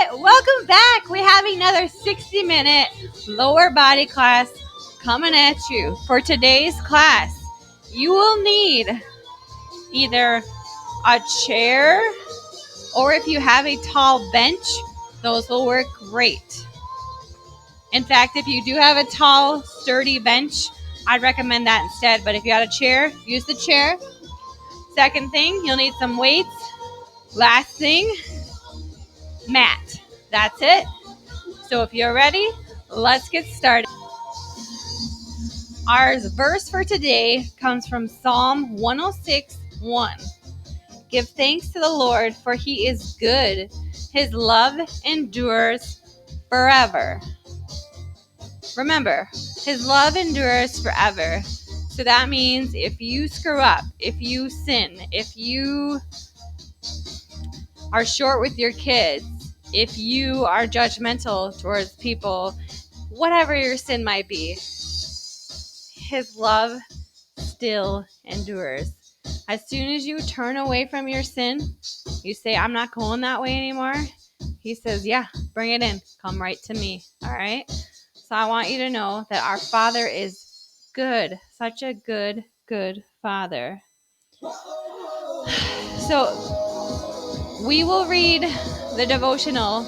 right, welcome back. We have another 60-minute lower body class coming at you. For today's class, you will need either a chair or if you have a tall bench, those will work great. In fact, if you do have a tall, sturdy bench, I'd recommend that instead. But if you had a chair, use the chair. Second thing, you'll need some weights. Last thing, mat. That's it. So if you're ready, let's get started. Our verse for today comes from Psalm 106:1. Give thanks to the Lord, for he is good. His love endures forever. Remember, his love endures forever. So that means if you screw up, if you sin, if you are short with your kids, if you are judgmental towards people, whatever your sin might be, his love still endures. As soon as you turn away from your sin, you say, I'm not going that way anymore. He says, yeah, bring it in. Come right to me. All right. So I want you to know that our Father is good. Such a good, good Father. So we will read the devotional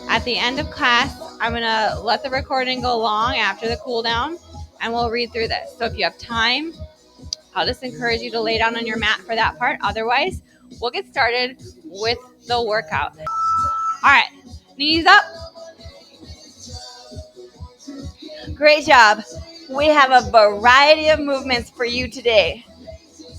at the end of class. I'm going to let the recording go long after the cool down, and we'll read through this. So if you have time, I'll just encourage you to lay down on your mat for that part. Otherwise, we'll get started with the workout. All right, knees up. Great job. We have a variety of movements for you today.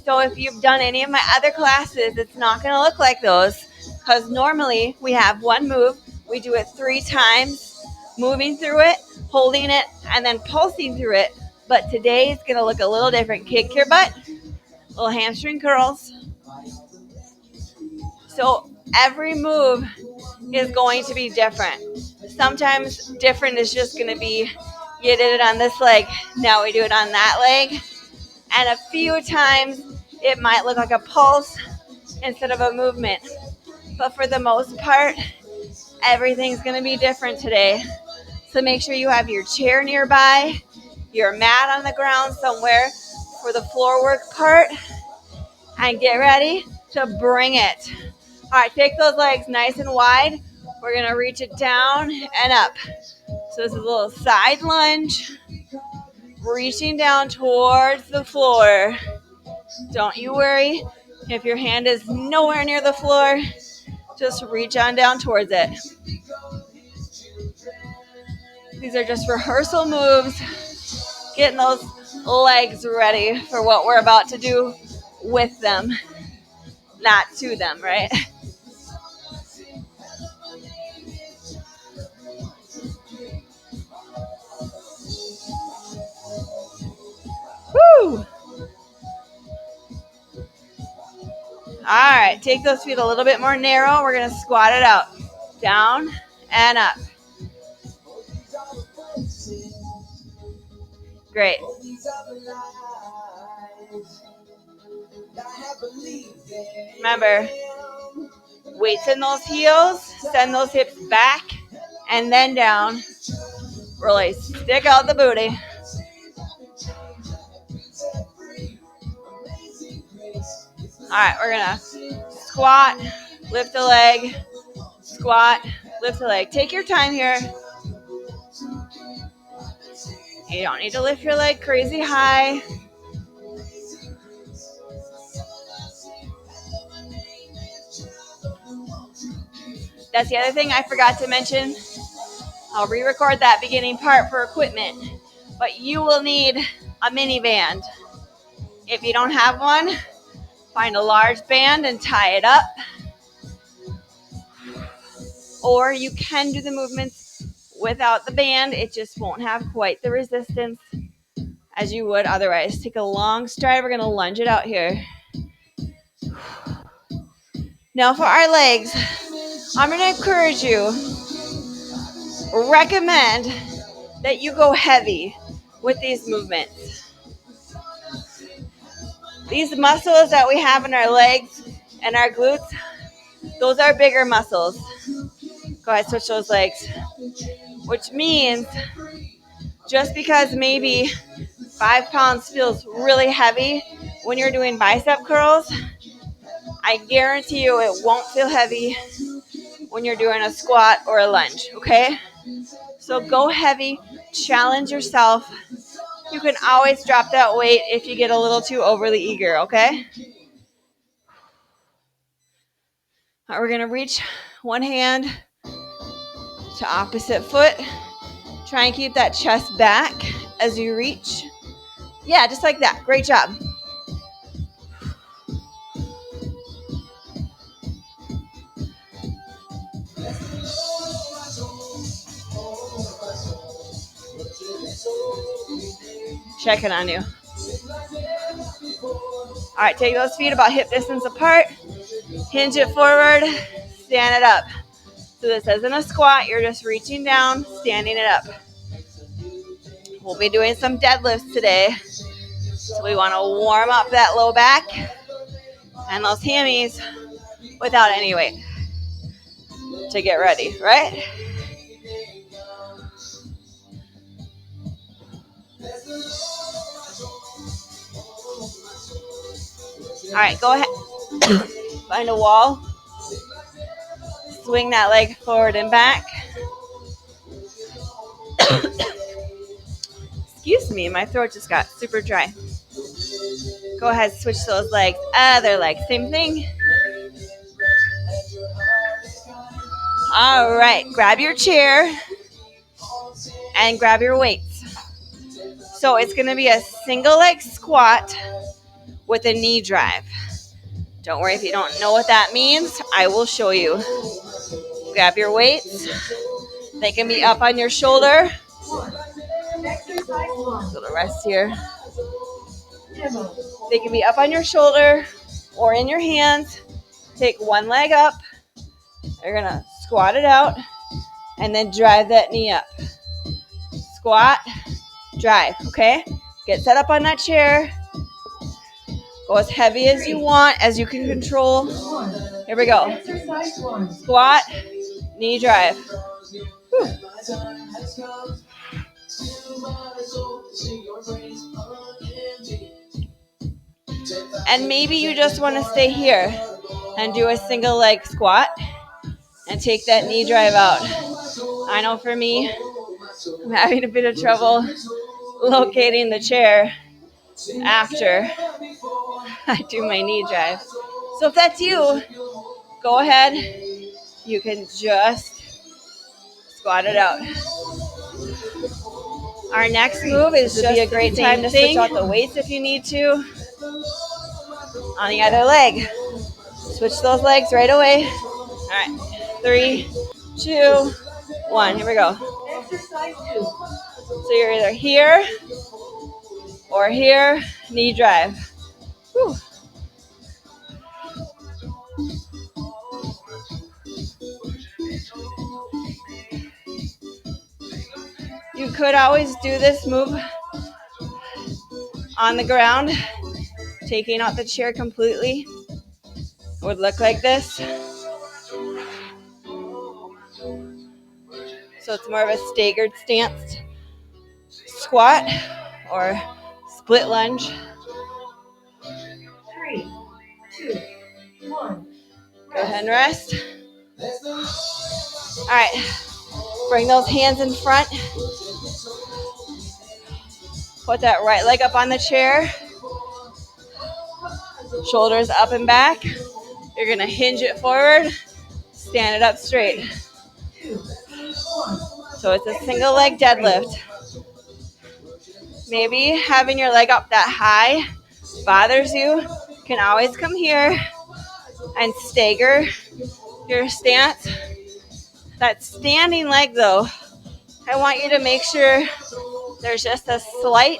So if you've done any of my other classes, it's not going to look like those because normally we have one move. We do it 3 times, moving through it, holding it, and then pulsing through it. But today it's going to look a little different. Kick your butt, little hamstring curls. So every move is going to be different. Sometimes different is just going to be you did it on this leg, now we do it on that leg. And a few times it might look like a pulse instead of a movement. But for the most part, everything's going to be different today. So make sure you have your chair nearby, your mat on the ground somewhere for the floor work part, and get ready to bring it. All right, take those legs nice and wide. We're going to reach it down and up. So this is a little side lunge, reaching down towards the floor. Don't you worry if your hand is nowhere near the floor. Just reach on down towards it. These are just rehearsal moves, getting those legs ready for what we're about to do with them, not to them, right? Woo! All right, take those feet a little bit more narrow. We're going to squat it out. Down and up. Great. Remember, weights in those heels, send those hips back and then down. Really stick out the booty. All right, we're going to squat, lift a leg, squat, lift a leg. Take your time here. You don't need to lift your leg crazy high. That's the other thing I forgot to mention. I'll re-record that beginning part for equipment. But you will need a mini band. If you don't have one, find a large band and tie it up. Or you can do the movements without the band. It just won't have quite the resistance as you would otherwise. Take a long stride. We're going to lunge it out here. Now for our legs, I'm going to encourage you, recommend that you go heavy with these movements. These muscles that we have in our legs and our glutes, those are bigger muscles. Go ahead, switch those legs. Which means just because maybe 5 pounds feels really heavy when you're doing bicep curls, I guarantee you it won't feel heavy when you're doing a squat or a lunge, okay? So go heavy, challenge yourself. You can always drop that weight if you get a little too overly eager, okay? All right, we're gonna reach one hand to opposite foot. Try and keep that chest back as you reach. Yeah, just like that. Great job. Checking on you. All right, take those feet about hip distance apart. Hinge it forward. Stand it up. So this isn't a squat. You're just reaching down, standing it up. We'll be doing some deadlifts today. So we want to warm up that low back and those hammies without any weight to get ready, right? All right, go ahead. Find a wall. Swing that leg forward and back. Excuse me, my throat just got super dry. Go ahead, switch those legs. Other leg, same thing. All right, grab your chair and grab your weights. So it's going to be a single leg squat with a knee drive. Don't worry if you don't know what that means. I will show you. Grab your weights. They can be up on your shoulder. Little rest here. They can be up on your shoulder or in your hands. Take one leg up. You're going to squat it out and then drive that knee up. Squat, drive, okay? Get set up on that chair. Go as heavy as you want, as you can control. Here we go. Squat, knee drive. Whew. And maybe you just want to stay here and do a single leg squat and take that knee drive out. I know for me, I'm having a bit of trouble locating the chair after I do my knee drive. So if that's you, go ahead. You can just squat it out. Our next move is just be a great time to switch out the weights if you need to. On the other leg. Switch those legs right away. All right. 3, 2, 1. Here we go. So you're either here or here. Knee drive. Whew. You could always do this move on the ground, taking out the chair completely. It would look like this. So it's more of a staggered stance squat or split lunge. 3, 2, 1. Go ahead and rest. All right. Bring those hands in front. Put that right leg up on the chair. Shoulders up and back. You're going to hinge it forward. Stand it up straight. So it's a single leg deadlift. Maybe having your leg up that high bothers you. You can always come here and stagger your stance. That standing leg though, I want you to make sure there's just a slight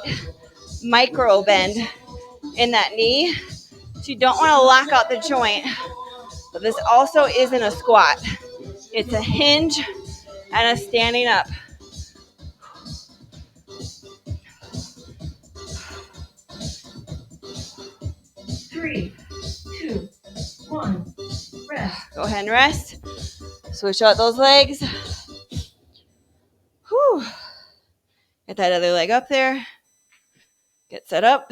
micro bend in that knee. So you don't want to lock out the joint. But this also isn't a squat. It's a hinge and a standing up. Three, two, one, rest. Go ahead and rest. Switch out those legs. Whew. Get that other leg up there. Get set up.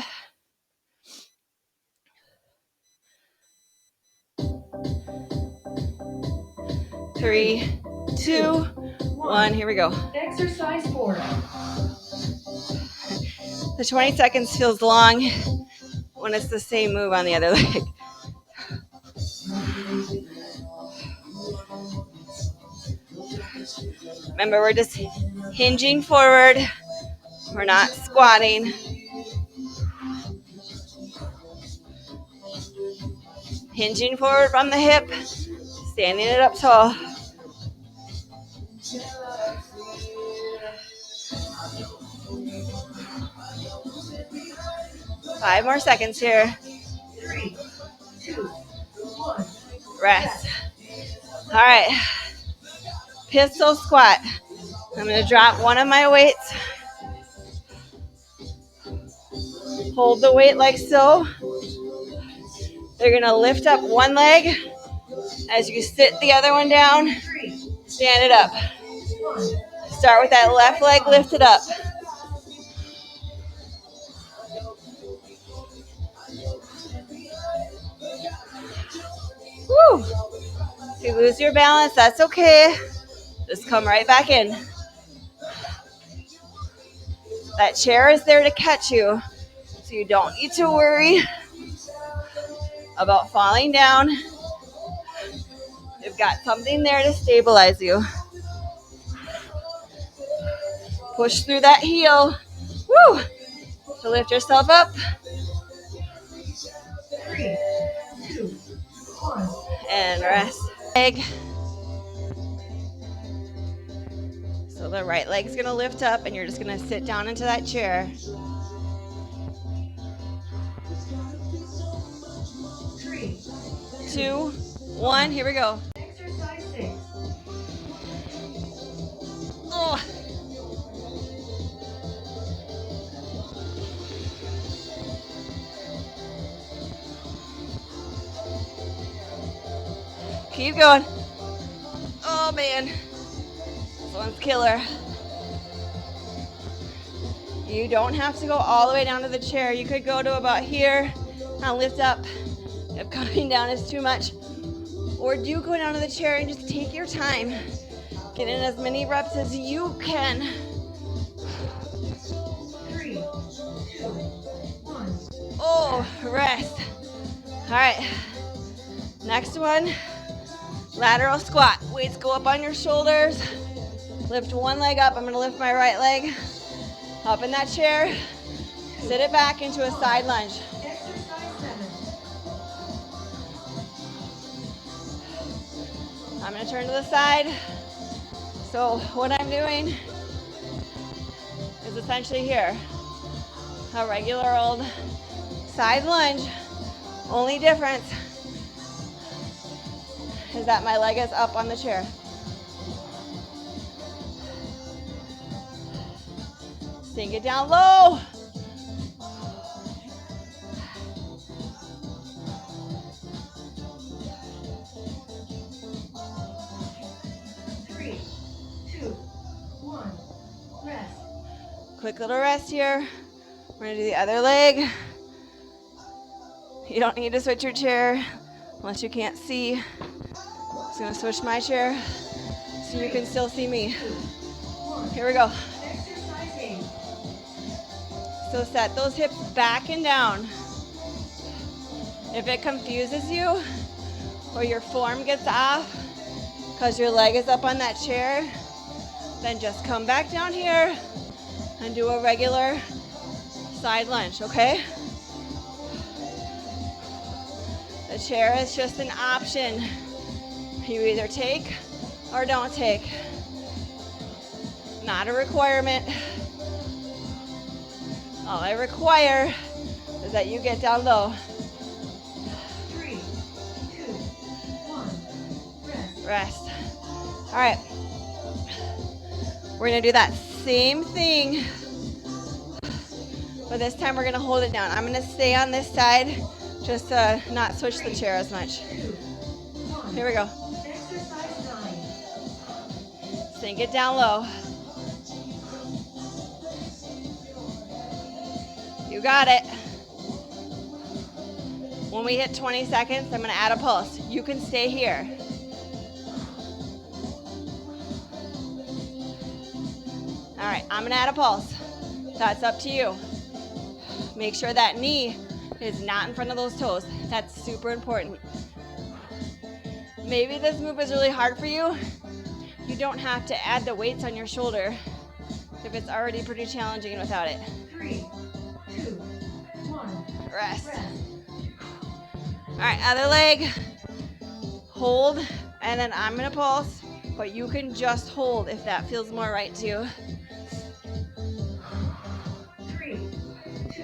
Three, 2, 1. Here we go. Exercise 4. The 20 seconds feels long when it's the same move on the other leg. Remember, we're just hinging forward. We're not squatting. Hinging forward from the hip, standing it up tall. Five more seconds here. 3, 2, 1. Rest. All right. Pistol squat. I'm going to drop one of my weights. Hold the weight like so. They're going to lift up one leg. As you sit the other one down, stand it up. Start with that left leg lifted up. Woo. If you lose your balance, that's okay. Just come right back in. That chair is there to catch you, so you don't need to worry about falling down. You've got something there to stabilize you. Push through that heel. Woo! To lift yourself up. 3, 2, 1. And rest. Leg. So the right leg's going to lift up, and you're just going to sit down into that chair. 3, 2, 1. Here we go. Exercise 6. Oh. Keep going. Oh, man. This one's killer. You don't have to go all the way down to the chair. You could go to about here and lift up if coming down is too much. Or do go down to the chair and just take your time. Get in as many reps as you can. 3, 2, 1. Oh, rest. All right. Next one, lateral squat. Weights go up on your shoulders. Lift one leg up. I'm going to lift my right leg up in that chair. Sit it back into a side lunge. Exercise 7. I'm going to turn to the side. So what I'm doing is essentially here, a regular old side lunge. Only difference is that my leg is up on the chair. Sink it down low. Quick little rest here. We're gonna do the other leg. You don't need to switch your chair unless you can't see. I'm just gonna switch my chair so you can still see me. Here we go. So set those hips back and down. If it confuses you or your form gets off because your leg is up on that chair, then just come back down here and do a regular side lunge, okay? The chair is just an option. You either take or don't take. Not a requirement. All I require is that you get down low. 3, 2, 1, Rest. All right. We're gonna do that same thing, but this time we're gonna hold it down. I'm gonna stay on this side just to not switch the chair as much. Here we go. Exercise 9. Sink it down low. You got it. When we hit 20 seconds, I'm going to add a pulse. You can stay here. All right, I'm going to add a pulse. That's up to you. Make sure that knee is not in front of those toes. That's super important. Maybe this move is really hard for you. You don't have to add the weights on your shoulder if it's already pretty challenging without it. 3, 2, 1. Rest. All right, other leg. Hold, and then I'm gonna pulse, but you can just hold if that feels more right to you. 3, 2,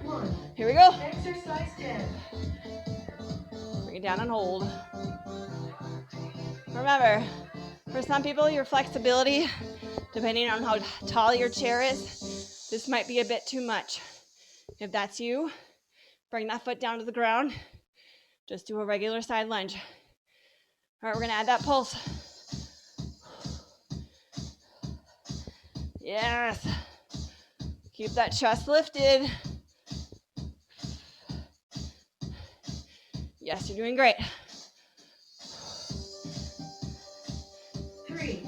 1. Here we go. Exercise 10. Bring it down and hold. Remember, for some people, your flexibility, depending on how tall your chair is, this might be a bit too much. If that's you, bring that foot down to the ground. Just do a regular side lunge. All right, we're gonna add that pulse. Yes. Keep that chest lifted. Yes, you're doing great. 3,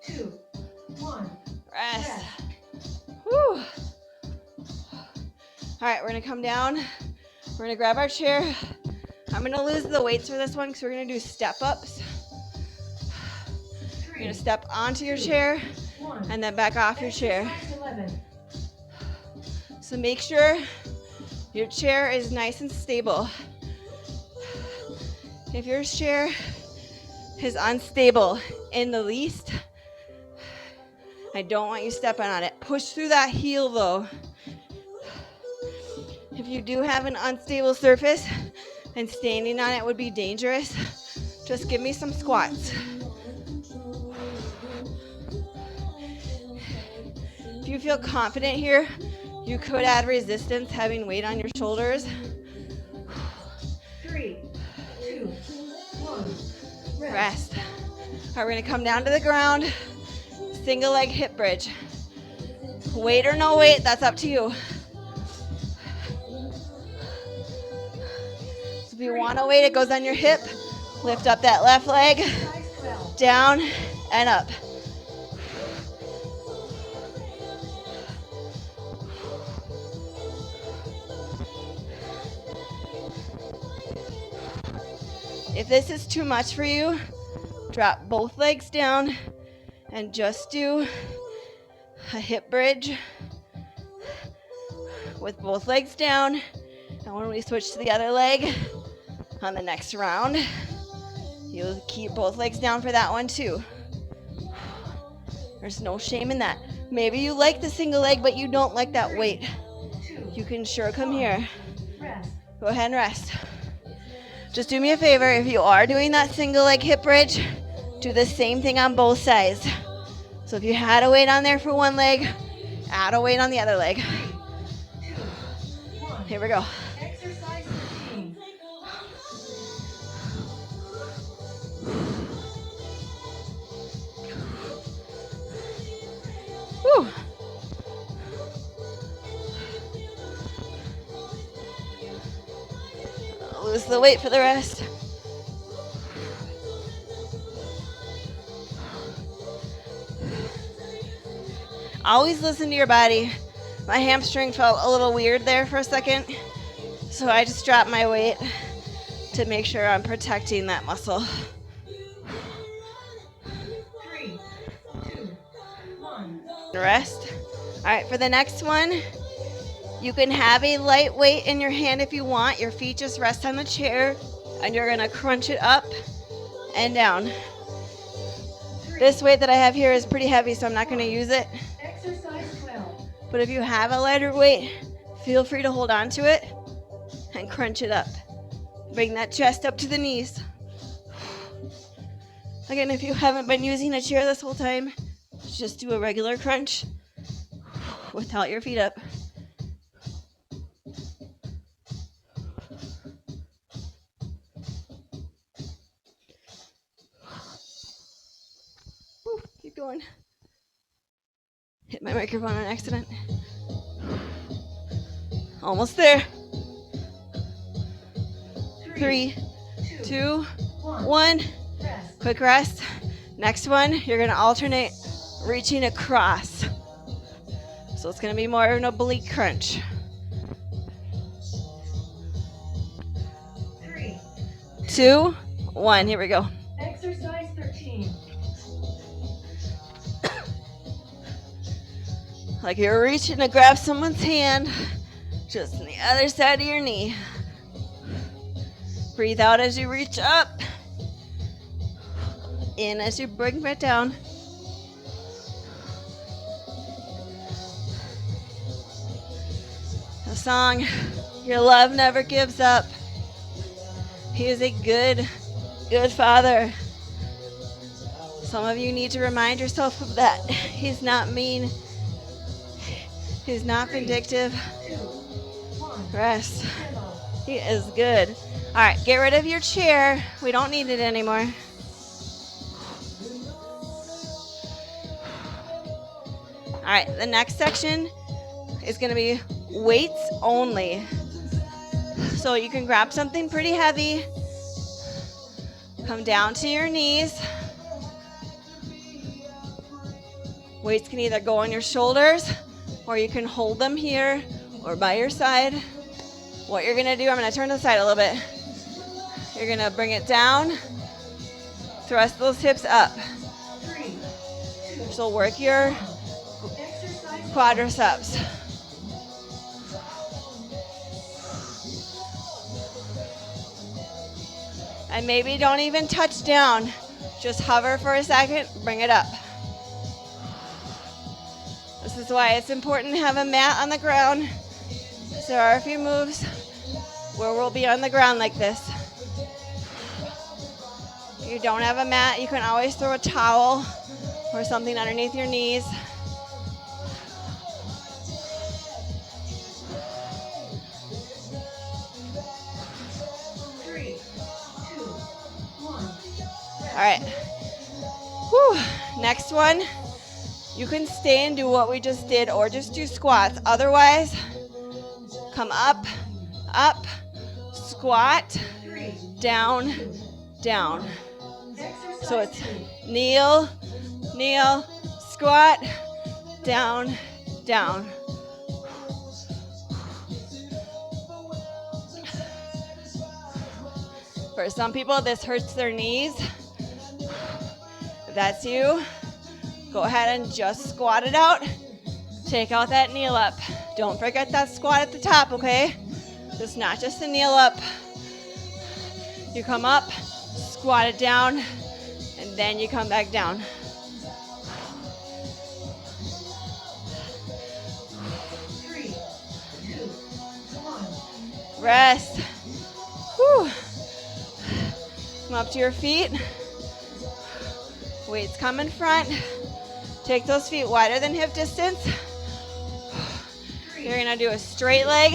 2, 1. Rest. Whew. All right, we're gonna come down. We're gonna grab our chair. I'm gonna lose the weights for this one because we're gonna do step ups. You're gonna step onto your chair and then back off your chair. So make sure your chair is nice and stable. If your chair is unstable in the least, I don't want you stepping on it. Push through that heel though. If you do have an unstable surface and standing on it would be dangerous, just give me some squats. If you feel confident here, you could add resistance, having weight on your shoulders. 3, 2, 1. Rest. All right, we're gonna come down to the ground. Single leg hip bridge. Weight or no weight, that's up to you. So if you want a weight, it goes on your hip. Lift up that left leg, down and up. If this is too much for you, drop both legs down and just do a hip bridge with both legs down. And when we switch to the other leg on the next round, you'll keep both legs down for that one too. There's no shame in that. Maybe you like the single leg, but you don't like that weight. You can sure come here. Go ahead and rest. Just do me a favor, if you are doing that single leg hip bridge, do the same thing on both sides. So if you had a weight on there for one leg, add a weight on the other leg. Here we go. Exercise 15. Whew. Lose the weight for the rest. Always listen to your body. My hamstring felt a little weird there for a second, so I just dropped my weight to make sure I'm protecting that muscle. 3, 2, 1. Rest. All right, for the next one, you can have a light weight in your hand if you want. Your feet just rest on the chair, and you're gonna crunch it up and down. This weight that I have here is pretty heavy, so I'm not gonna use it. Exercise 12. But if you have a lighter weight, feel free to hold on to it and crunch it up. Bring that chest up to the knees. Again, if you haven't been using a chair this whole time, just do a regular crunch without your feet up. going. Hit my microphone on accident. Almost there. 3, 2, 1. Rest. Quick rest. Next one, you're going to alternate reaching across. So it's going to be more of an oblique crunch. 3. 2, 1. Here we go. Exercise 13. Like you're reaching to grab someone's hand, just on the other side of your knee. Breathe out as you reach up. In as you bring it down. The song, Your Love Never Gives Up. He is a good, good father. Some of you need to remind yourself of that. He's not mean. He's not vindictive. 2, 1. Rest. Stand off. He is good. All right, get rid of your chair. We don't need it anymore. All right, the next section is going to be weights only. So you can grab something pretty heavy. Come down to your knees. Weights can either go on your shoulders, or you can hold them here or by your side. What you're gonna do, I'm gonna turn to the side a little bit. You're gonna bring it down, thrust those hips up. 3, 2, So work your exercise quadriceps. And maybe don't even touch down. Just hover for a second, bring it up. This is why it's important to have a mat on the ground. There are a few moves where we'll be on the ground like this. If you don't have a mat, you can always throw a towel or something underneath your knees. All right. Whew. Next one, you can stay and do what we just did or just do squats. Otherwise, come up, up, squat, down, down. So it's kneel, kneel, squat, down, down. For some people, this hurts their knees. If that's you, go ahead and just squat it out. Take out that kneel up. Don't forget that squat at the top, okay? It's not just a kneel up. You come up, squat it down, and then you come back down. Rest. Whew. Come up to your feet. Weights come in front. Take those feet wider than hip distance. You're gonna do a straight leg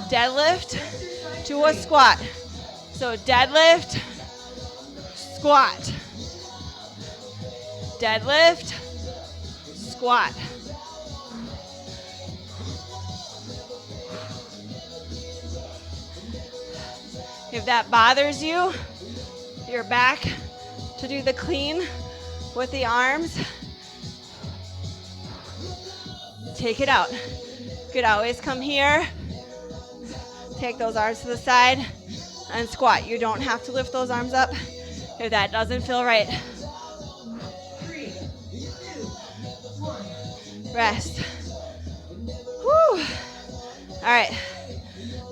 deadlift to a squat. So deadlift, squat. Deadlift, squat. If that bothers you, you're back to do the clean with the arms. Take it out. You could always come here, take those arms to the side, and squat. You don't have to lift those arms up if that doesn't feel right. 3, 2, 1. Rest. Whew. All right.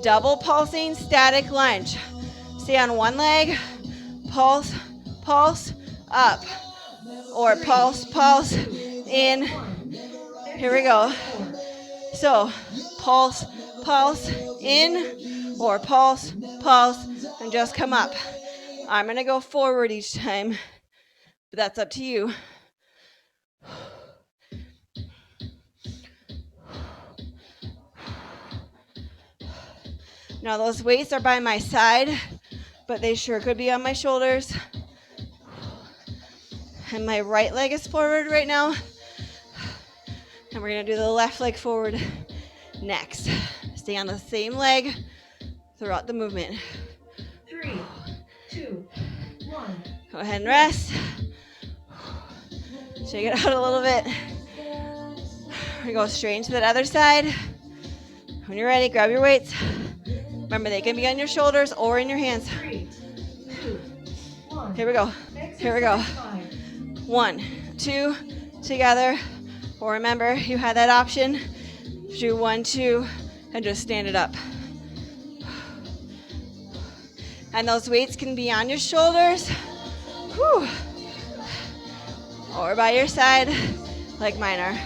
Double pulsing static lunge. Stay on one leg, pulse, pulse, up. Or pulse, pulse, in. Here we go. So, pulse, pulse, in, or pulse, pulse, and just come up. I'm going to go forward each time, but that's up to you. Now those weights are by my side, but they sure could be on my shoulders. And my right leg is forward right now. And we're gonna do the left leg forward next. Stay on the same leg throughout the movement. 3, 2, 1. Go ahead and rest. Shake it out a little bit. We go straight into that other side. When you're ready, grab your weights. Remember, they can be on your shoulders or in your hands. 3, 2, 1. Here we go. Here we go. 1, 2, together. Or remember, you had that option. Do 1, 2, and just stand it up. And those weights can be on your shoulders. Whew. Or by your side, like mine are.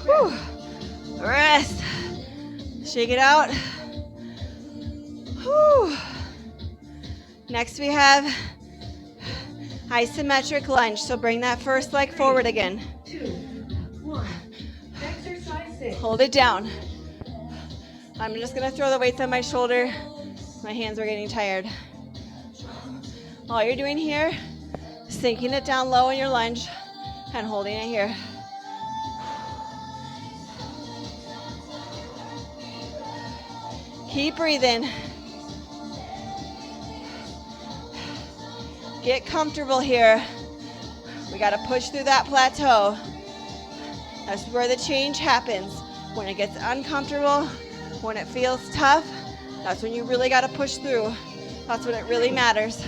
Whew. Rest. Shake it out. Whew. Next we have isometric lunge. So bring that first leg forward again. 2, 1. Exercise 6. Hold it down. I'm just gonna throw the weights on my shoulder. My hands are getting tired. All you're doing here is sinking it down low in your lunge and holding it here. Keep breathing. Get comfortable here. We gotta push through that plateau. That's where the change happens. When it gets uncomfortable, when it feels tough, that's when you really gotta push through. That's when it really matters. 2,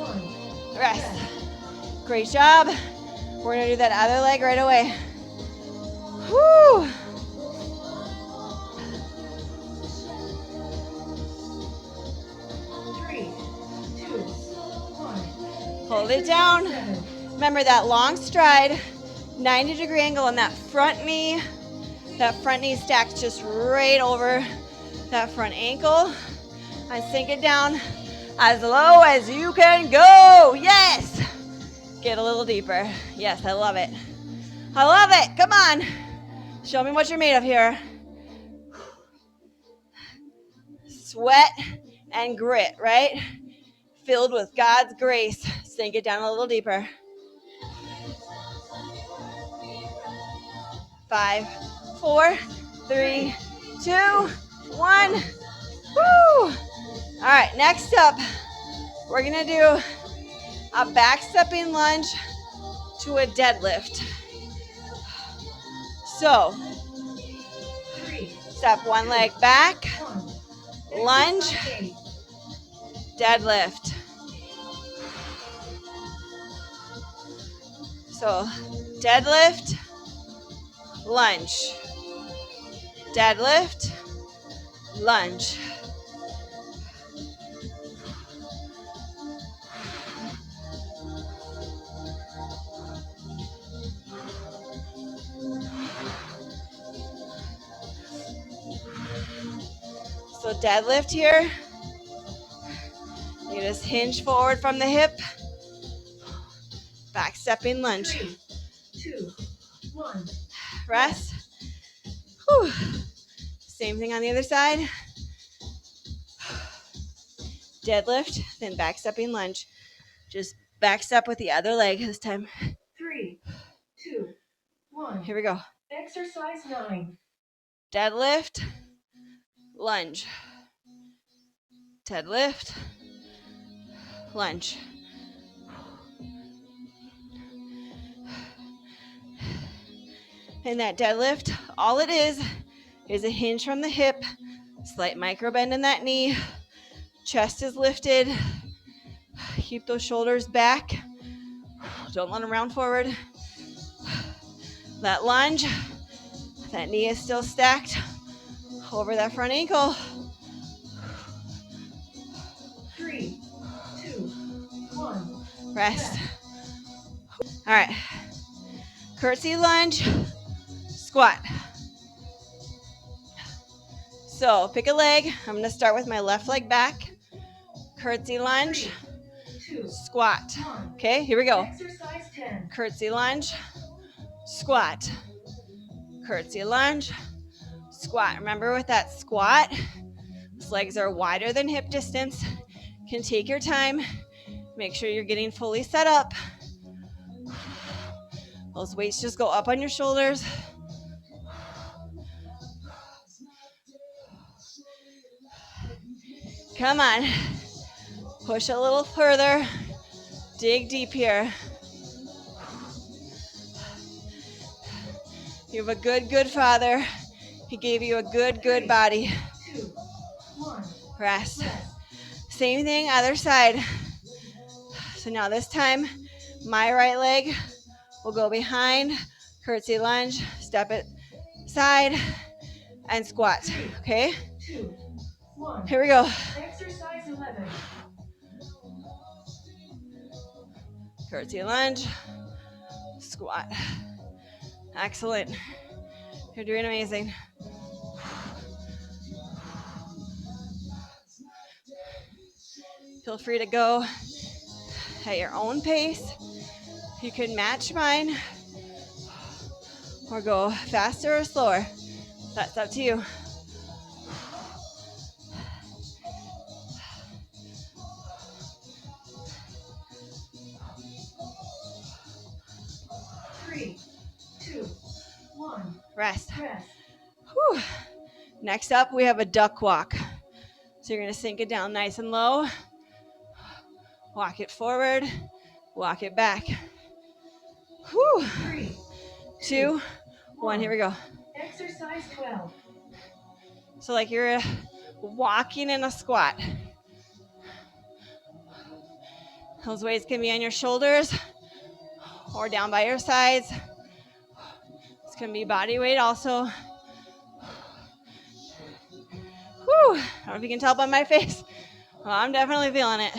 1. Rest. Great job. We're gonna do that other leg right away. Whew. Hold it down. Remember that long stride, 90-degree angle on that front knee. That front knee stacks just right over that front ankle. And sink it down as low as you can go. Yes. Get a little deeper. Yes, I love it. I love it. Come on. Show me what you're made of here. Sweat and grit, right? Filled with God's grace. Sink it down a little deeper. 5, 4, 3, 2, 1. Woo! All right, next up, we're gonna do a back stepping lunge to a deadlift. So, step one leg back, lunge, deadlift. So, deadlift, lunge, deadlift, lunge. So deadlift here. You just hinge forward from the hip. Back stepping lunge. 3, 2, 1. Rest. Whew. Same thing on the other side. Deadlift, then back stepping lunge. Just back step with the other leg this time. 3, 2, 1. Here we go. Exercise 9. Deadlift, lunge. Deadlift, lunge. And that deadlift, all it is a hinge from the hip, slight micro bend in that knee, chest is lifted, keep those shoulders back, don't let them round forward. That lunge, that knee is still stacked over that front ankle. 3, 2, 1. Rest. All right, curtsy lunge, squat. So pick a leg. I'm gonna start with my left leg back. Curtsy lunge, 3, 2, squat. 1. Okay, here we go. Exercise 10. Curtsy lunge, squat. Curtsy lunge, squat. Remember with that squat, those legs are wider than hip distance. You can take your time. Make sure you're getting fully set up. Those weights just go up on your shoulders. Come on. Push a little further. Dig deep here. You have a good father. He gave you a good body. 2, 1. Rest. Same thing, other side. So now this time, my right leg will go behind, curtsy lunge, step it side, and squat. Okay? 2, 1. Here we go. Exercise 11. Curtsy lunge, squat. Excellent. You're doing amazing. Feel free to go at your own pace. You can match mine or go faster or slower. That's up to you. Three, 2, 1. Rest. Rest. Whew. Next up, we have a duck walk. So you're going to sink it down nice and low. Walk it forward. Walk it back. Whew. 3, 2, 1. Here we go. Exercise 12. So like you're walking in a squat. Those weights can be on your shoulders or down by your sides. It's going to be body weight also. Whew. I don't know if you can tell by my face. Well, I'm definitely feeling it.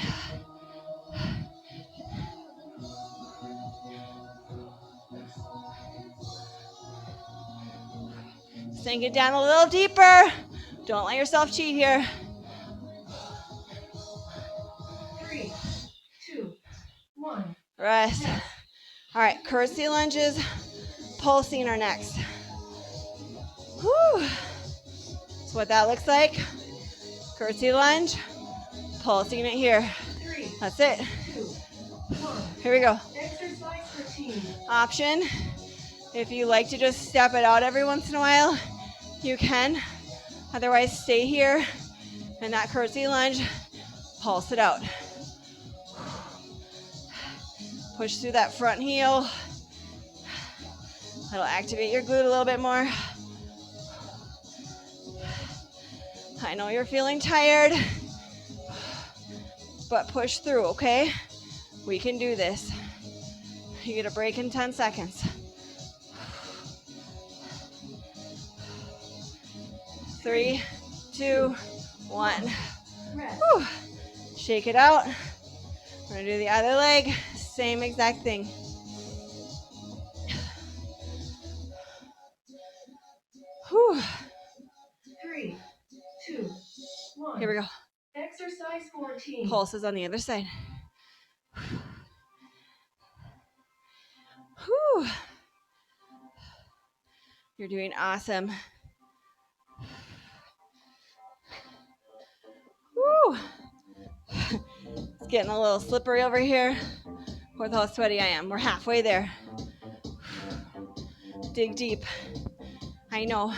Sink it down a little deeper. Don't let yourself cheat here. 3, 2, 1. Rest. All right, curtsy lunges, pulsing are next. Whew. So what that looks like, curtsy lunge, pulsing it here. 3, That's it. 2, 1. Here we go. Exercise 13. Option, if you like to just step it out every once in a while, you can. Otherwise, stay here in that curtsy lunge, pulse it out. Push through that front heel. That'll activate your glute a little bit more. I know you're feeling tired, but push through, okay? We can do this. You get a break in 10 seconds. 3, 2, 1. Rest. Whew. Shake it out. We're gonna do the other leg. Same exact thing. Whew. 3, 2, 1. Here we go. Exercise 14. Pulses on the other side. Whew. You're doing awesome. Whew. It's getting a little slippery over here with how sweaty I am. We're halfway there. Dig deep. I know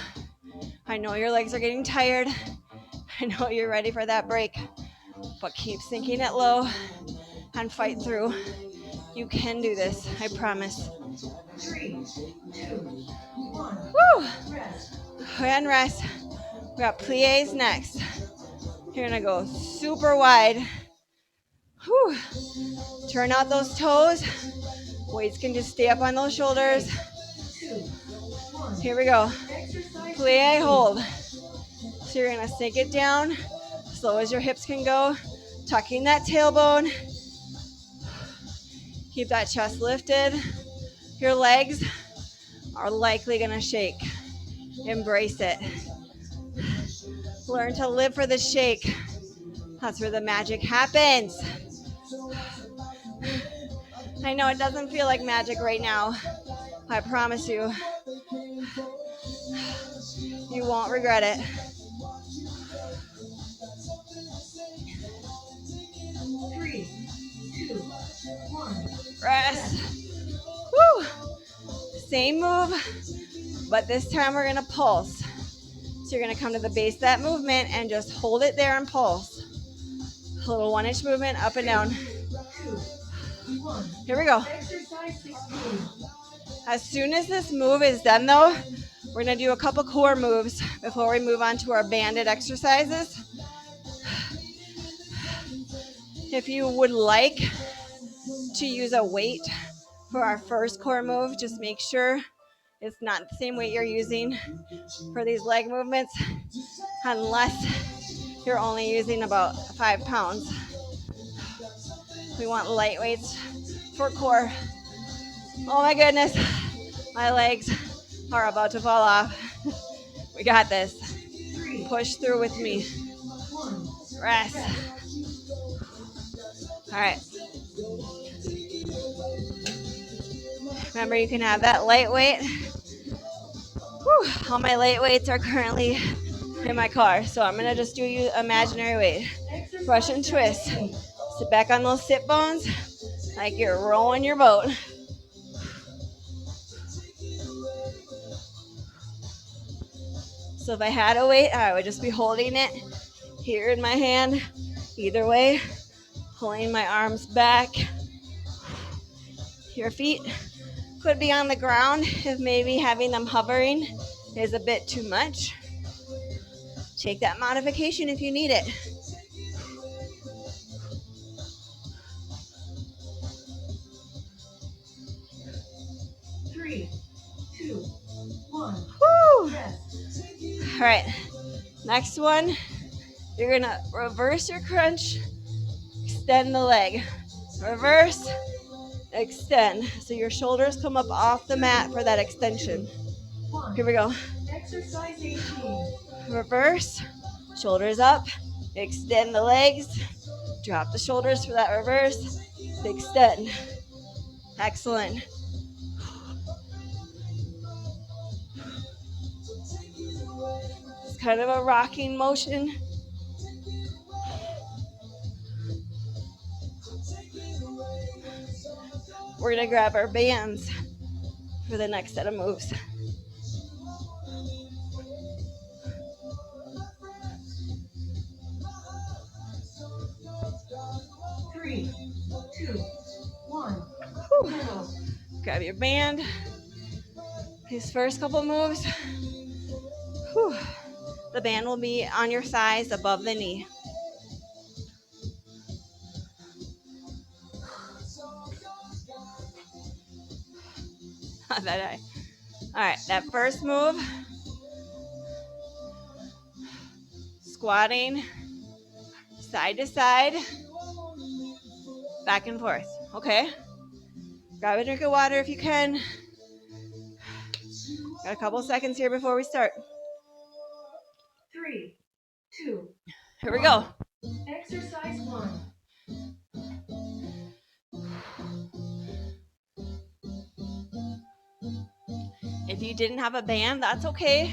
your legs are getting tired. I know you're ready for that break, but keep sinking it low and fight through. You can do this, I promise. 3, 2, 1. Woo! Rest. And rest. We got plies next. You're gonna go super wide. Whew. Turn out those toes. Weights can just stay up on those shoulders. 2, 1. Here we go. Exercise Plie 15. hold. So you're gonna sink it down, slow as your hips can go, tucking that tailbone. Keep that chest lifted. Your legs are likely gonna shake. Embrace it. Learn to live for the shake. That's where the magic happens. I know it doesn't feel like magic right now. I promise you, you won't regret it. 3, 2, 1. Rest. Woo! Same move, but this time we're gonna pulse. So you're gonna come to the base of that movement and just hold it there and pulse. A little 1-inch movement up and down. 2, 1. Here we go. Exercise 16. As soon as this move is done though, we're gonna do a couple core moves before we move on to our banded exercises. If you would like to use a weight for our first core move, just make sure it's not the same weight you're using for these leg movements, unless you're only using about 5 pounds. We want light weights for core. Oh my goodness, my legs are about to fall off. We got this. 3, Push through with me. 1. Rest. All right. Remember, you can have that light weight. Whew, all my light weights are currently in my car, so I'm gonna just do you imaginary weight. Brush and twist. Sit back on those sit bones like you're rowing your boat. So if I had a weight, I would just be holding it here in my hand. Either way, pulling my arms back. Your feet could be on the ground if maybe having them hovering is a bit too much. Take that modification if you need it. 3, 2, 1. Woo! Rest. All right, next one, you're gonna reverse your crunch, extend the leg. Reverse, extend. So your shoulders come up off the mat for that extension. 1. Here we go. Exercise 18. Reverse, shoulders up, extend the legs, drop the shoulders for that reverse, extend. Excellent. It's kind of a rocking motion. We're gonna grab our bands for the next set of moves. Three, two, one. Whew. Grab your band. These first couple moves, whew, the band will be on your thighs above the knee. All right, that first move, squatting side to side, back and forth. Okay? Grab a drink of water if you can. Got a couple seconds here before we start. 3, 2. Here we go. Exercise 1. If you didn't have a band, that's okay.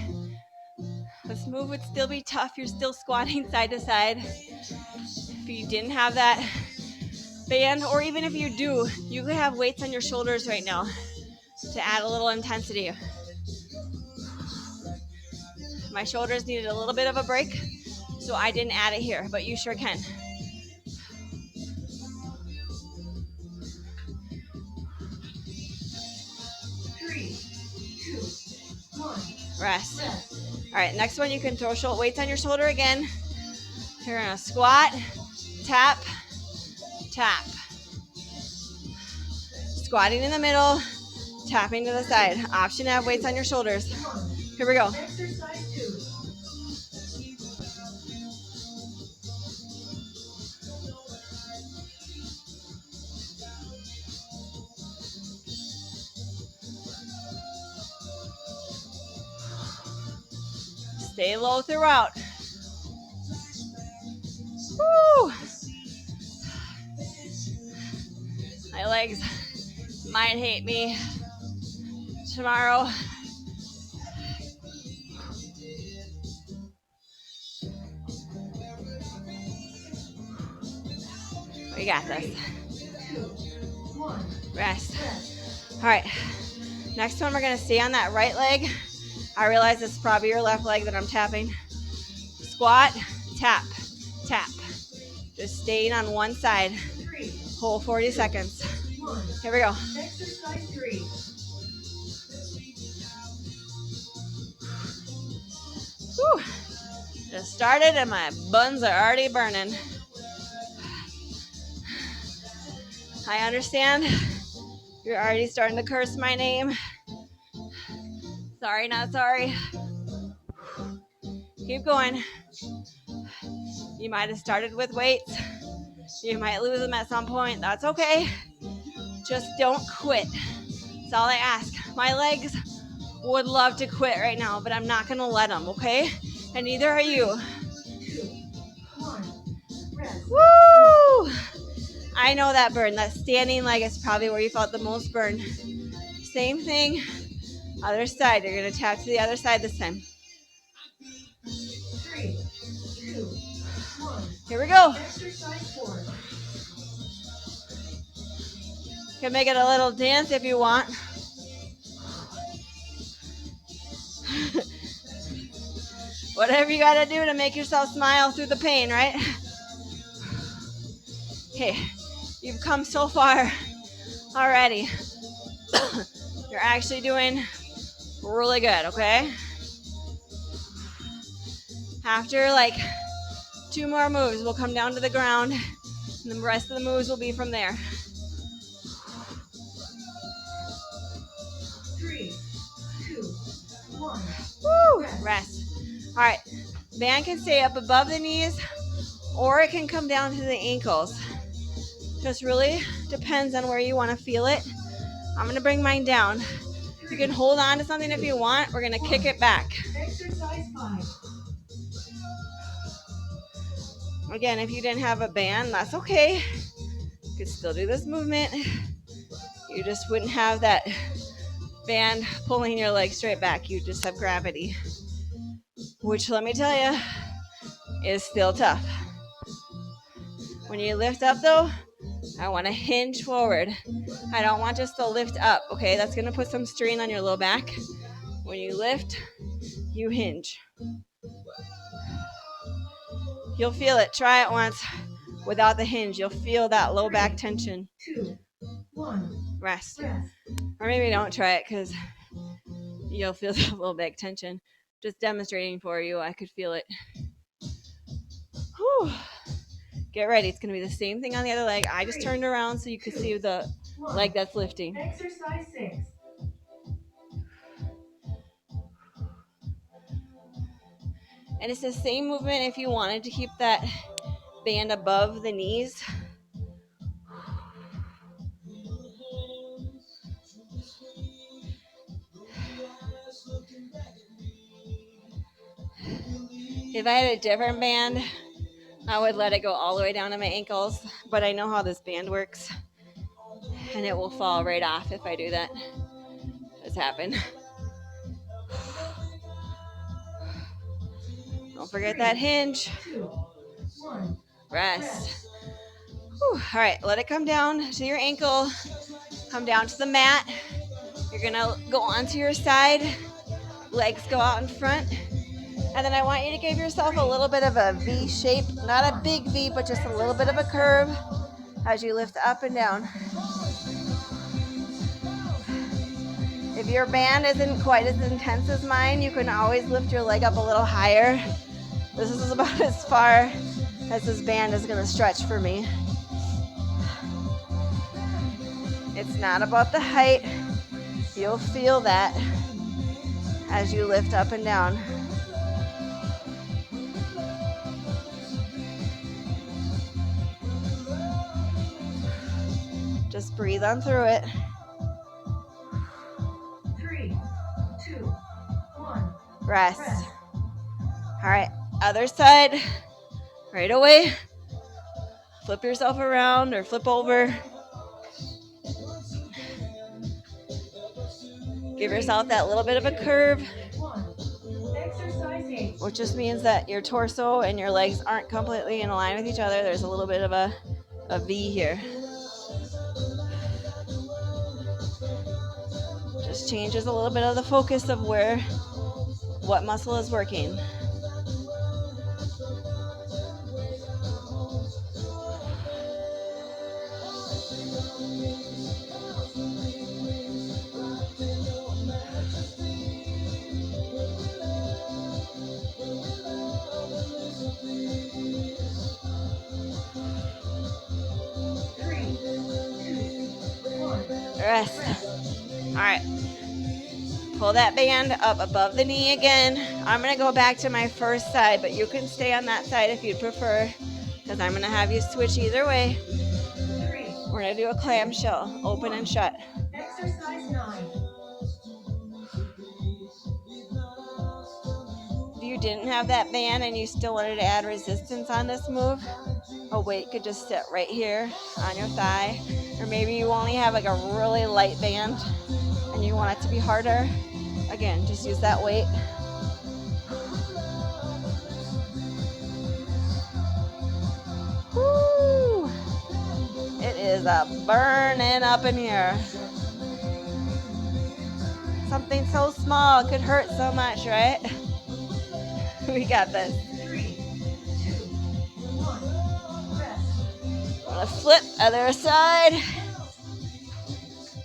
This move would still be tough. You're still squatting side to side. If you didn't have that band, or even if you do, you could have weights on your shoulders right now to add a little intensity. My shoulders needed a little bit of a break, so I didn't add it here, but you sure can. Three, two, one. Rest. All right, next one, you can throw weights on your shoulder again. You're gonna squat, tap, tap. Squatting in the middle, tapping to the side. Option to have weights on your shoulders. Here we go. Exercise 2. Stay low throughout. Woo! legs might hate me tomorrow. We got this. 2, 1. Rest. Rest. All right. Next one, we're going to stay on that right leg. I realize this is probably your left leg that I'm tapping. Squat, tap, tap. Just staying on one side. 3, Whole 40 seconds. 1. Here we go. Exercise 3. Whew. Just started and my buns are already burning. I understand. You're already starting to curse my name. Sorry, not sorry. Keep going. You might have started with weights. You might lose them at some point. That's okay. Just don't quit. That's all I ask. My legs would love to quit right now, but I'm not going to let them, okay? And neither are you. 2, 1. Rest. Woo! I know that burn. That standing leg is probably where you felt the most burn. Same thing. Other side. You're going to tap to the other side this time. 3, 2, 1. Here we go. Exercise 4. You can make it a little dance if you want. Whatever you got to do to make yourself smile through the pain, right? Okay, you've come so far already. You're actually doing really good, okay? After like 2 more moves, we'll come down to the ground, and the rest of the moves will be from there. 3, 2, 1. Woo! Rest. All right, band can stay up above the knees, or it can come down to the ankles. Just really depends on where you want to feel it. I'm going to bring mine down. You can hold on to something if you want. We're going to kick it back. Exercise 5. Again, if you didn't have a band, that's okay. You could still do this movement. You just wouldn't have that band pulling your leg straight back. You just have gravity, which, let me tell you, is still tough. When you lift up, though, I want to hinge forward. I don't want just to lift up, okay? That's going to put some strain on your low back. When you lift, you hinge. You'll feel it. Try it once without the hinge. You'll feel that low back tension. 2, 1. Rest. Rest. Or maybe don't try it because you'll feel that low back tension. Just demonstrating for you. I could feel it. Whew. Get ready. It's going to be the same thing on the other leg. I just turned around so you could see the leg that's lifting. Exercise 6. And it's the same movement if you wanted to keep that band above the knees. If I had a different band, I would let it go all the way down to my ankles, but I know how this band works, and it will fall right off if I do that. It's happened. Don't forget that hinge. 2, 1. Rest. Whew. All right, let it come down to your ankle. Come down to the mat. You're going to go onto your side. Legs go out in front. And then I want you to give yourself a little bit of a V shape. Not a big V, but just a little bit of a curve as you lift up and down. If your band isn't quite as intense as mine, you can always lift your leg up a little higher. This is about as far as this band is going to stretch for me. It's not about the height. You'll feel that as you lift up and down. Just breathe on through it. 3, 2, 1. Rest. All right, other side. Right away. Flip yourself around or flip over. Give yourself that little bit of a curve, 1. Exercise 8. which just means that your torso and your legs aren't completely in line with each other. There's a little bit of a V here. Just changes a little bit of the focus of what muscle is working. Rest. All right. Pull that band up above the knee again. I'm going to go back to my first side, but you can stay on that side if you'd prefer, because I'm going to have you switch either way. We're going to do a clamshell, open and shut. Exercise 9. If you didn't have that band and you still wanted to add resistance on this move, a weight could just sit right here on your thigh. Or maybe you only have like a really light band and you want it to be harder. Again, just use that weight. Woo! It is a burning up in here. Something so small could hurt so much, right? We got this. 3, 2, 1. Rest. I'm gonna flip other side.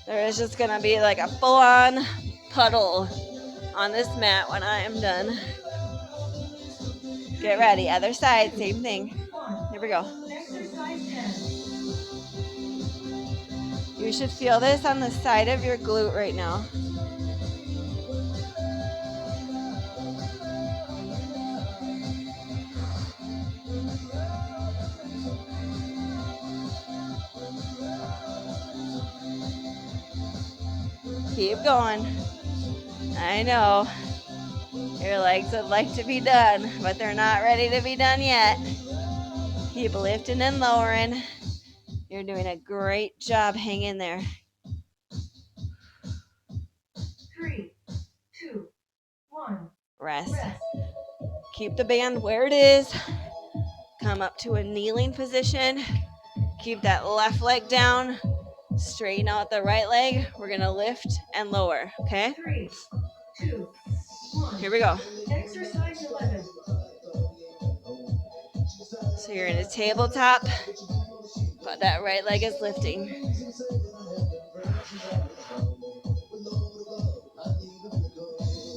There is just gonna be like a full-on puddle on this mat when I am done. Get ready, other side, same thing. Here we go. Exercise 10. You should feel this on the side of your glute right now. Keep going. I know. Your legs would like to be done, but they're not ready to be done yet. Keep lifting and lowering. You're doing a great job. Hang in there. 3, 2, 1. Rest. Rest. Keep the band where it is. Come up to a kneeling position. Keep that left leg down. Straighten out the right leg. We're going to lift and lower, okay? 3, 2, 1. Here we go. Exercise 11. So you're in a tabletop, but that right leg is lifting.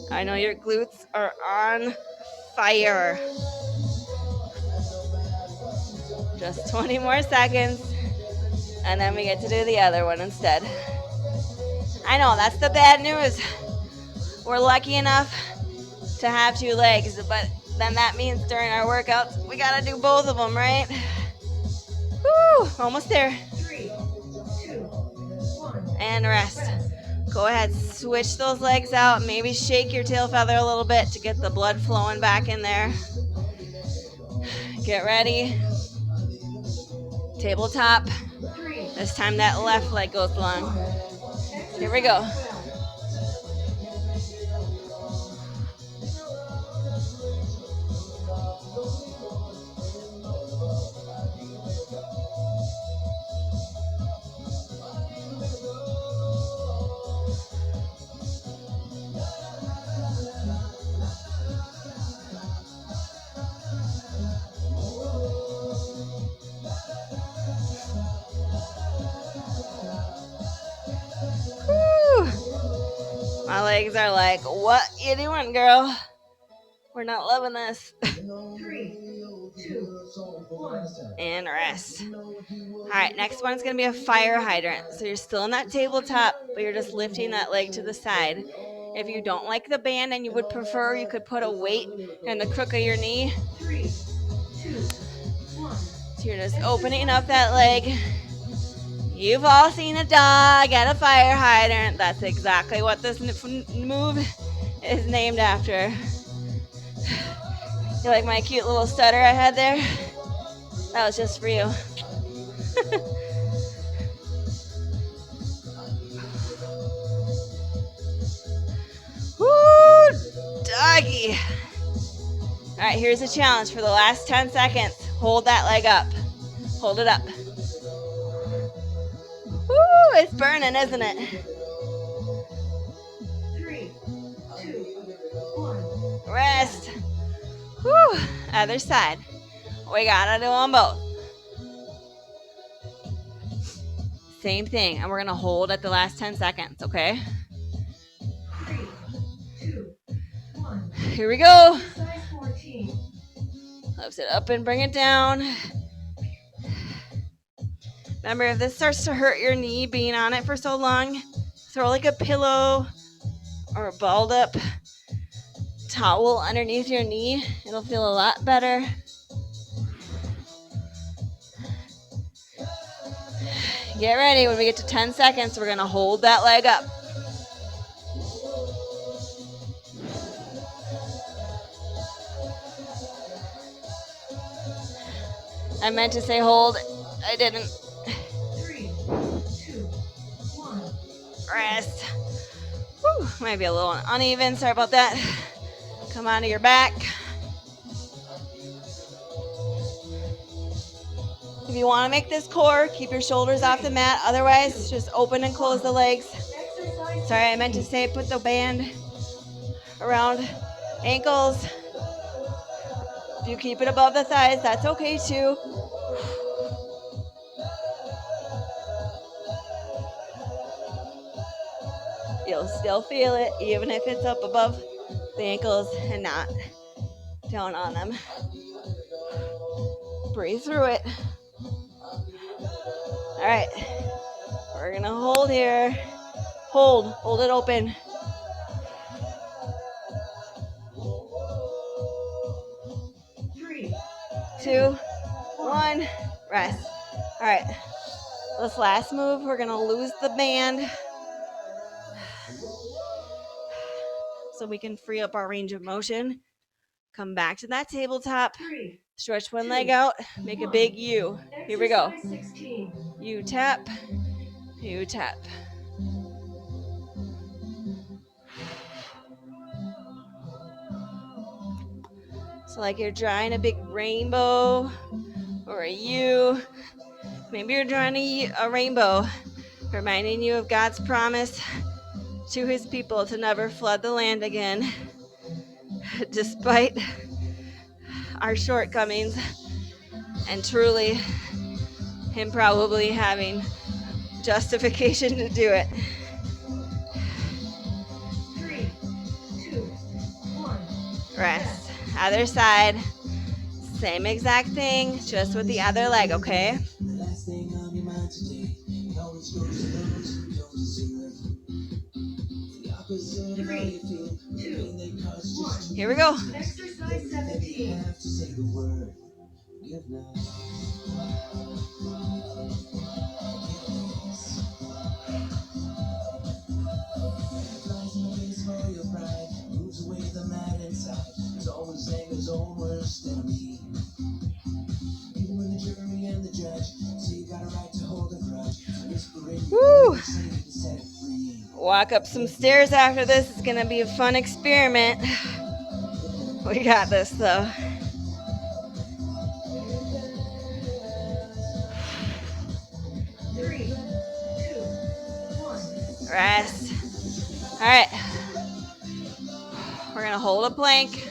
I know your glutes are on fire. Just 20 more seconds, and then we get to do the other one instead. I know, that's the bad news. We're lucky enough to have 2 legs, but then that means during our workouts, we gotta do both of them, right? Woo, almost there. 3, 2, 1. And rest. Go ahead, switch those legs out. Maybe shake your tail feather a little bit to get the blood flowing back in there. Get ready. Tabletop. This time that left leg goes long. Here we go. My legs are like, what you doing, girl? We're not loving this. 3, 2, 1. And rest. All right, next one's going to be a fire hydrant. So you're still in that tabletop, but you're just lifting that leg to the side. If you don't like the band and you would prefer, you could put a weight in the crook of your knee. 3, 2, 1. So you're just opening up that leg. You've all seen a dog at a fire hydrant. That's exactly what this move is named after. You like my cute little stutter I had there? That was just for you. 3. All right, here's a challenge for the last 10 seconds. Hold that leg up. Hold it up. Woo, it's burning, isn't it? 3, 2, 1. Rest. Woo, other side. We gotta do them both. Same thing, and we're gonna hold at the last 10 seconds, okay? 3, 2, 1. Here we go. Exercise 14. Lift it up and bring it down. Remember, if this starts to hurt your knee being on it for so long, throw like a pillow or a balled up towel underneath your knee. It'll feel a lot better. Get ready. When we get to 10 seconds, we're going to hold that leg up. I meant to say hold. I didn't. 3, 2, 1. Rest. Whew, might be a little uneven. Sorry about that. Come onto your back. If you want to make this core, keep your shoulders off the mat. Otherwise, just open and close the legs. Exercise. Sorry, I meant to say put the band around ankles. If you keep it above the thighs, that's okay too. You'll still feel it even if it's up above the ankles and not down on them. Breathe through it. All right, we're gonna hold here. Hold it open. 3, 2, 1, rest. All right, this last move, we're gonna lose the band so we can free up our range of motion. Come back to that tabletop. 3. Stretch one leg out, make a big U. Here we go. Exercise 16. U tap, U tap. So like you're drawing a big rainbow or a U. Maybe you're drawing a rainbow, reminding you of God's promise to his people to never flood the land again, despite our shortcomings, and truly him probably having justification to do it. 3, 2, 1. Rest. Other side. Same exact thing, just with the other leg, okay? 3, 2, 1. Here we go. Exercise 17. Woo! Walk up some stairs after this. It's gonna be a fun experiment. We got this though. Three, two, one. Rest. All right. We're gonna hold a plank.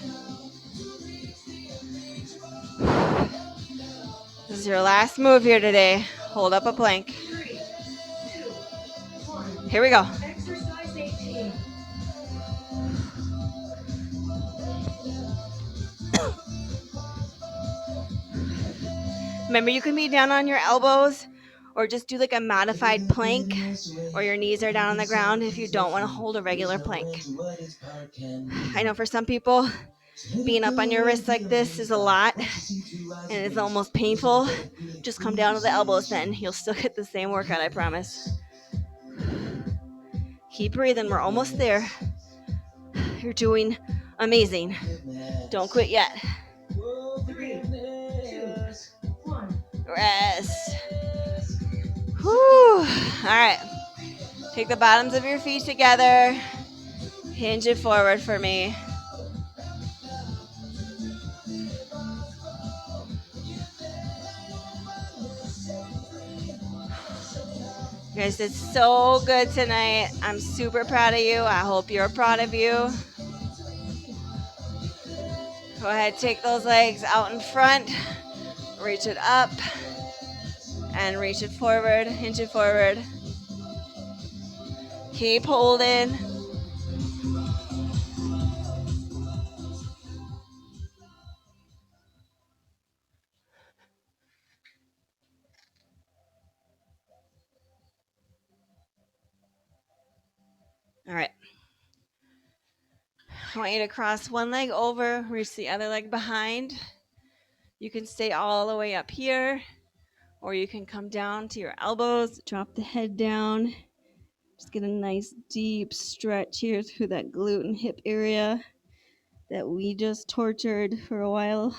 This is your last move here today. Hold up a plank. 3, 2, 1. Here we go. Exercise 18. Remember, you can be down on your elbows or just do like a modified plank, or your knees are down on the ground if you don't want to hold a regular plank. I know for some people, being up on your wrists like this is a lot and it's almost painful. Just come down to the elbows then. You'll still get the same workout, I promise. Keep breathing. We're almost there. You're doing amazing. Don't quit yet. 3, 2, 1. Rest. Whew. All right. Take the bottoms of your feet together. Hinge it forward for me. You guys did so good tonight. I'm super proud of you. I hope you're proud of you. Go ahead, take those legs out in front, reach it up, and reach it forward, hinge it forward. Keep holding. All right. I want you to cross one leg over, reach the other leg behind. You can stay all the way up here, or you can come down to your elbows, drop the head down. Just get a nice deep stretch here through that glute and hip area that we just tortured for a while.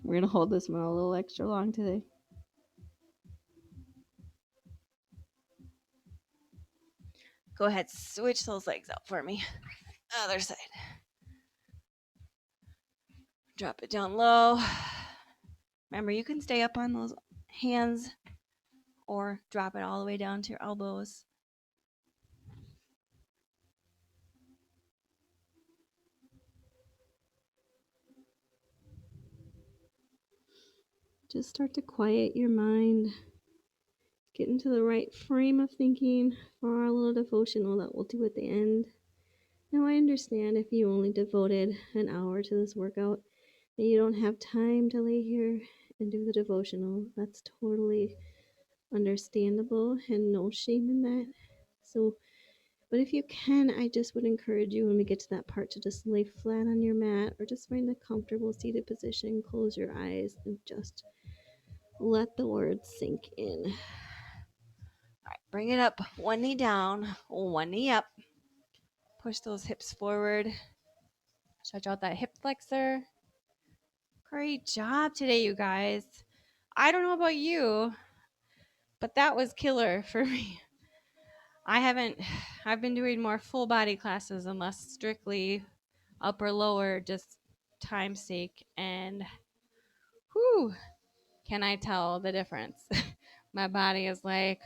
We're going to hold this one a little extra long today. Go ahead, switch those legs out for me. Other side. Drop it down low. Remember, you can stay up on those hands or drop it all the way down to your elbows. Just start to quiet your mind. Get into the right frame of thinking for our little devotional that we'll do at the end. Now, I understand if you only devoted an hour to this workout and you don't have time to lay here and do the devotional. That's totally understandable and no shame in that. So, but if you can, I just would encourage you when we get to that part to just lay flat on your mat or just find a comfortable seated position, close your eyes, and just let the words sink in. All right, bring it up, one knee down, one knee up. Push those hips forward. Stretch out that hip flexor. Great job today, you guys. I don't know about you, but that was killer for me. I've been doing more full body classes and less strictly upper lower, just time's sake. And whew, can I tell the difference? My body is like,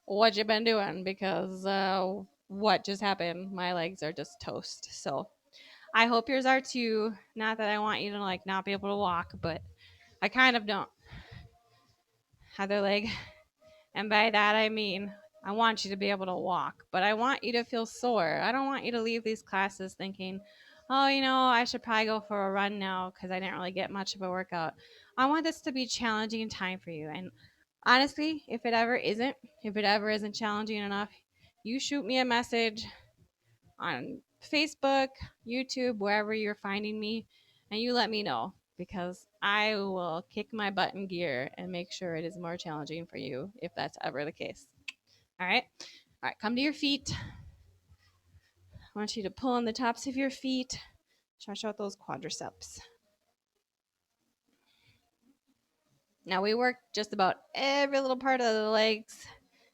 what you been doing? Because what just happened? My legs are just toast. So I hope yours are too. Not that I want you to like not be able to walk, but I kind of don't. Other leg. And by that I mean I want you to be able to walk, but I want you to feel sore. I don't want you to leave these classes thinking, oh, I should probably go for a run now because I didn't really get much of a workout. I want this to be challenging time for you. And honestly, if it ever isn't challenging enough, you shoot me a message on Facebook, YouTube, wherever you're finding me, and you let me know because I will kick my butt in gear and make sure it is more challenging for you if that's ever the case. All right? All right, come to your feet. I want you to pull on the tops of your feet, stretch out those quadriceps. Now we worked just about every little part of the legs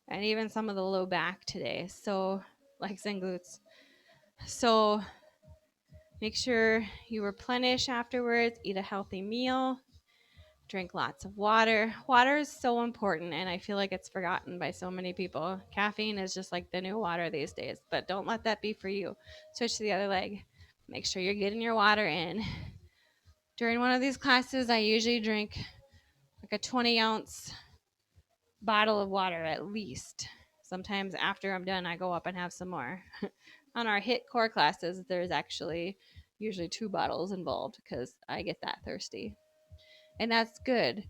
and even some of the low back today. So legs and glutes. So make sure you replenish afterwards, eat a healthy meal, drink lots of water. Water is so important, and I feel like it's forgotten by so many people. Caffeine is just like the new water these days, but don't let that be for you. Switch to the other leg. Make sure you're getting your water in. During one of these classes, I usually drink like a 20-ounce bottle of water at least. Sometimes after I'm done, I go up and have some more. On our HIIT core classes, there's actually usually 2 bottles involved because I get that thirsty. And that's good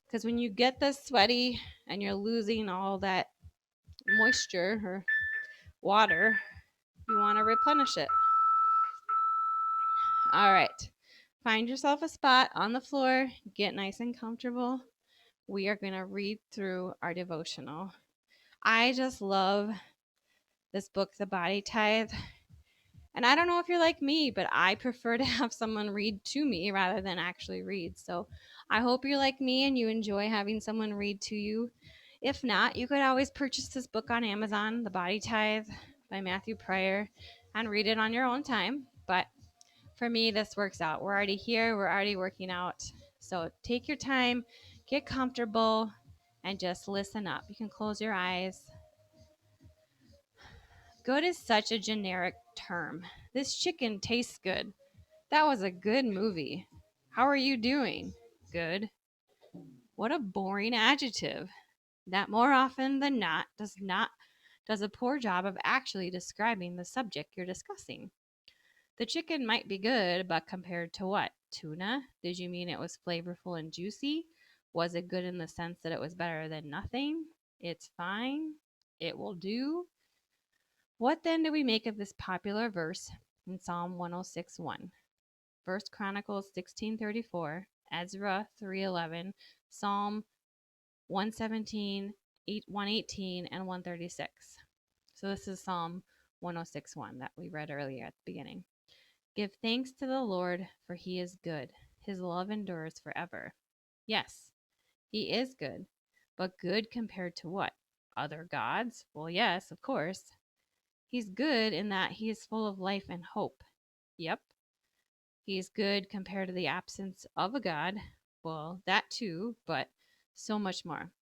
because when you get this sweaty and you're losing all that moisture or water, you want to replenish it. All right. Find yourself a spot on the floor, get nice and comfortable. We are going to read through our devotional. I just love this book, The Body Tithe. And I don't know if you're like me, but I prefer to have someone read to me rather than actually read. So I hope you're like me and you enjoy having someone read to you. If not, you could always purchase this book on Amazon, The Body Tithe by Matthew Pryor, and read it on your own time. But for me, this works out. We're already here, we're already working out. So take your time, get comfortable, and just listen up. You can close your eyes. Good is such a generic term. This chicken tastes good. That was a good movie. How are you doing? Good. What a boring adjective. That more often than not does a poor job of actually describing the subject you're discussing. The chicken might be good, but compared to what? Tuna? Did you mean it was flavorful and juicy? Was it good in the sense that it was better than nothing? It's fine. It will do. What then do we make of this popular verse in Psalm 106:1? First Chronicles 16:34, Ezra 3:11, Psalm 117, 118, and 136. So this is Psalm 106:1 that we read earlier at the beginning. Give thanks to the Lord, for he is good. His love endures forever. Yes, he is good. But good compared to what? Other gods? Well, yes, of course. He's good in that he is full of life and hope. Yep. He's good compared to the absence of a God. Well, that too, but so much more.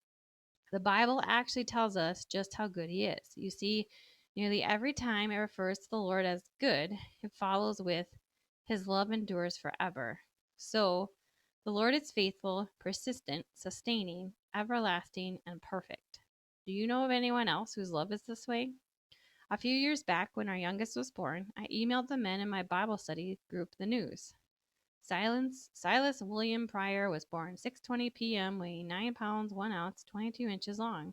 The Bible actually tells us just how good he is. You see, nearly every time it refers to the Lord as good, it follows with his love endures forever. So, the Lord is faithful, persistent, sustaining, everlasting, and perfect. Do you know of anyone else whose love is this way? A few years back, when our youngest was born, I emailed the men in my Bible study group the news. Silas William Pryor was born 6:20 p.m., weighing 9 pounds 1 ounce, 22 inches long.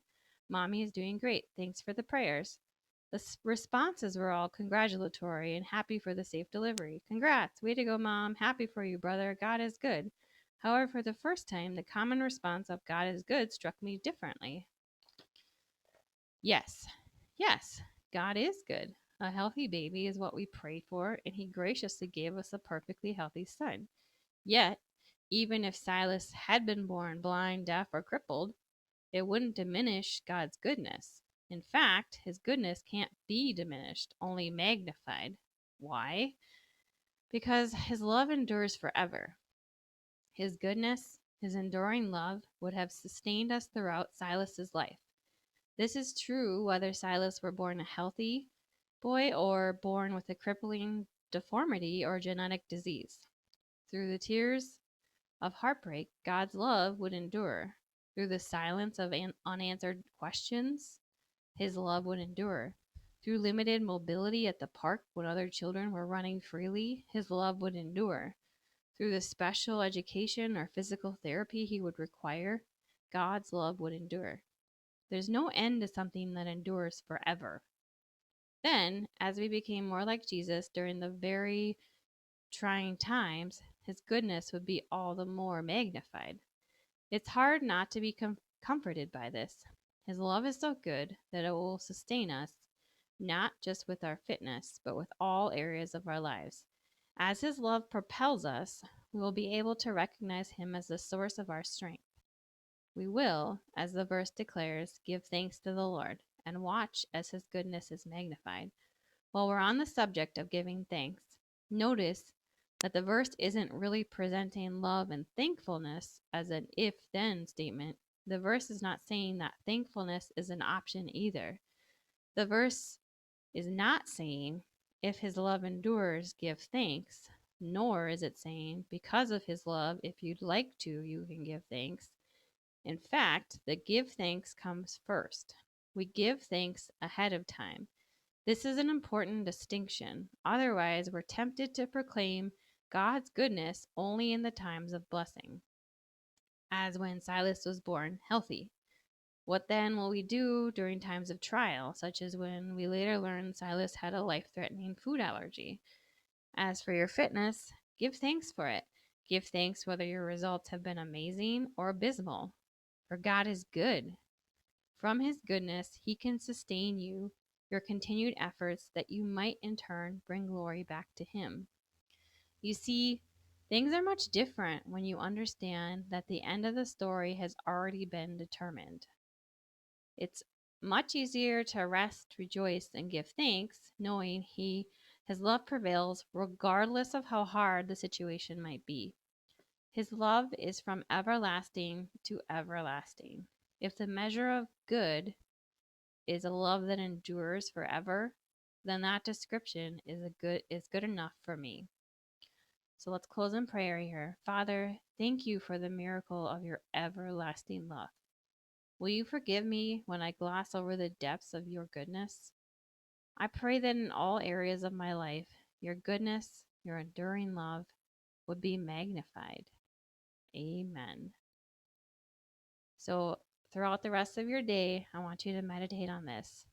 Mommy is doing great. Thanks for the prayers. The responses were all congratulatory and happy for the safe delivery. Congrats. Way to go, Mom. Happy for you, brother. God is good. However, for the first time, the common response of God is good struck me differently. Yes, yes, God is good. A healthy baby is what we prayed for, and He graciously gave us a perfectly healthy son. Yet, even if Silas had been born blind, deaf, or crippled, it wouldn't diminish God's goodness. In fact, his goodness can't be diminished, only magnified. Why? Because his love endures forever. His goodness, his enduring love, would have sustained us throughout Silas's life. This is true whether Silas were born a healthy boy or born with a crippling deformity or genetic disease. Through the tears of heartbreak, God's love would endure. Through the silence of unanswered questions, his love would endure. Through limited mobility at the park when other children were running freely, his love would endure. Through the special education or physical therapy he would require, God's love would endure. There's no end to something that endures forever. Then, as we became more like Jesus during the very trying times, his goodness would be all the more magnified. It's hard not to be comforted by this. His love is so good that it will sustain us, not just with our fitness, but with all areas of our lives. As his love propels us, we will be able to recognize him as the source of our strength. We will, as the verse declares, give thanks to the Lord and watch as his goodness is magnified. While we're on the subject of giving thanks, notice that the verse isn't really presenting love and thankfulness as an if then statement. The verse is not saying that thankfulness is an option either. The verse is not saying, if his love endures, give thanks, nor is it saying, because of his love, if you'd like to, you can give thanks. In fact, the give thanks comes first. We give thanks ahead of time. This is an important distinction. Otherwise, we're tempted to proclaim God's goodness only in the times of blessing, as when Silas was born healthy. What then will we do during times of trial, such as when we later learn Silas had a life threatening food allergy? As for your fitness, give thanks for it. Give thanks whether your results have been amazing or abysmal. For God is good. From his goodness, he can sustain you your continued efforts that you might in turn bring glory back to Him. You see, things are much different when you understand that the end of the story has already been determined. It's much easier to rest, rejoice, and give thanks, knowing His love prevails regardless of how hard the situation might be. His love is from everlasting to everlasting. If the measure of good is a love that endures forever, then that description is good enough for me. So let's close in prayer here. Father, thank you for the miracle of your everlasting love. Will you forgive me when I gloss over the depths of your goodness? I pray that in all areas of my life, your goodness, your enduring love would be magnified. Amen. So, throughout the rest of your day, I want you to meditate on this.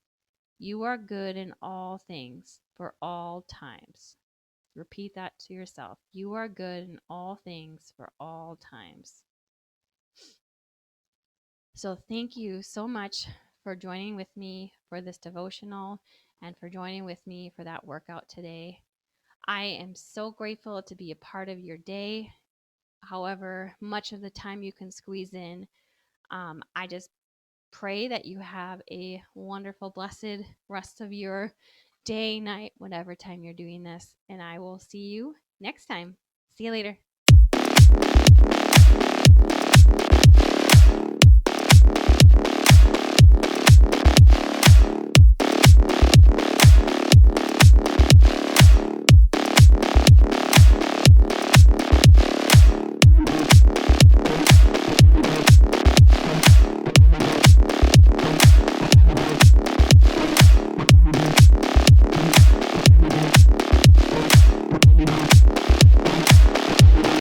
You are good in all things for all times. Repeat that to yourself. You are good in all things for all times. So, thank you so much for joining with me for this devotional and for joining with me for that workout today. I am so grateful to be a part of your day. However, much of the time you can squeeze in, I just pray that you have a wonderful, blessed rest of your day, night, whatever time you're doing this. And I will see you next time. See you later.